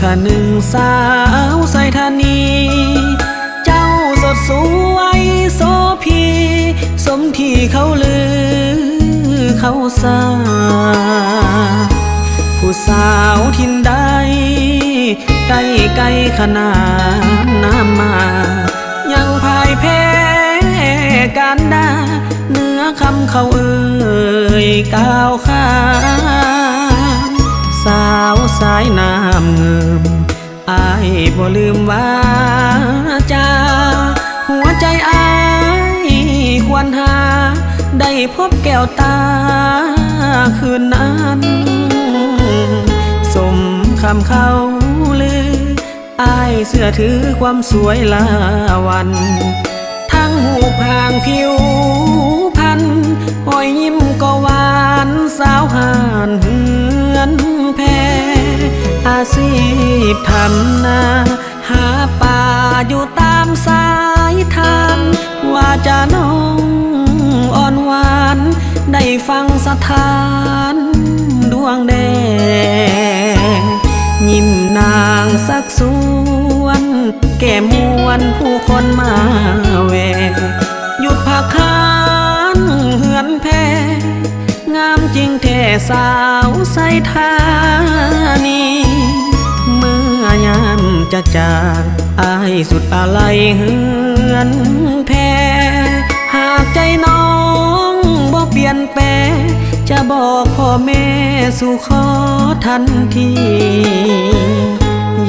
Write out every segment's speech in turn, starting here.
ข้าหนึ่งสาวใส่ธานีเจ้าสดสวยโสพีสมที่เขาลือเขาซาผู้สาวทินใดไกลไกลขนาดน้ำมายังพ่ายแพ้การด่าเนื้อคำเขาเอ่ยก้าวข้ามสาวสายน้ำเงิมอายบ่ลืมว่าจาหัวใจอายควรหาได้พบแก้วตาคืนนั้นสมคำเขาลืออายเสื้อถือความสวยลาวันทั้งหูพางผิวพันหอยยิ้มก็หวานสาวหานเฮือนแพอาชีพทำนาหาป่าอยู่ตามสายทานว่าจะน้องอ่อนหวานได้ฟังสถานดวงแดงยิ้มนางสักสวนแก่มวนผู้คนมาแวหยุดพักค้านเหือนแพงามจริงแท้สาวใส่ธานีเมื่อยามจะจากอายสุดอะไรเหือนแพหากใจน้องบ่เปลี่ยนแปลจะบอกพ่อแม่สู่ขอทันที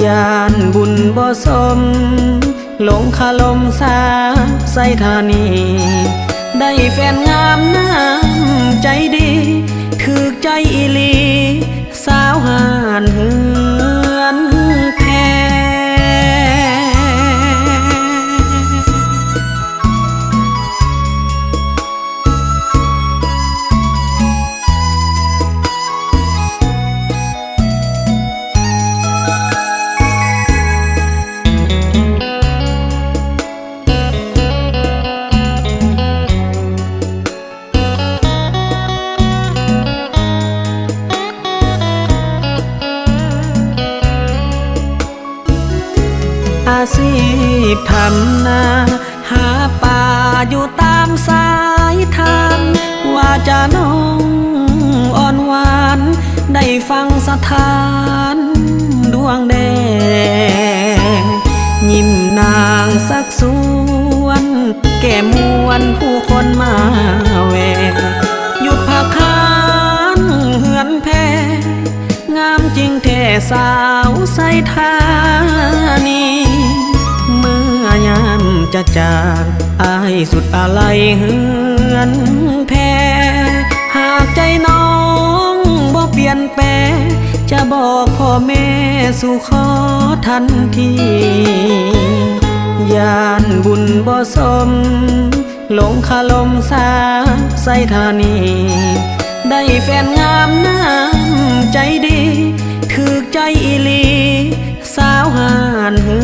ยานบุญบ่สมหลงคาลมสาใส่ธานีได้แฟนงามน้ำใจดีถือใจอีลีสาวหานเฮือนแพอาชีพทำนาหาป่าอยู่ตามสายทานว่าจะน้องอ่อนหวานได้ฟังสถานดวงแดงยิ้มนางสักสวนแก่มวนผู้คนมาแวหยุดพักค้านเหือนแพงามจริงแท้สาวใส่ธานีเมื่อยามจะจากอายสุดอะไรเหือนแพหากใจน้องบ่เปลี่ยนแปลจะบอกพ่อแม่สู่ขอทันทียานบุญบ่สมหลงคาลมสาใส่ธานีได้แฟนงามน้ำใจดีถือใจอีลีสาวหานเฮื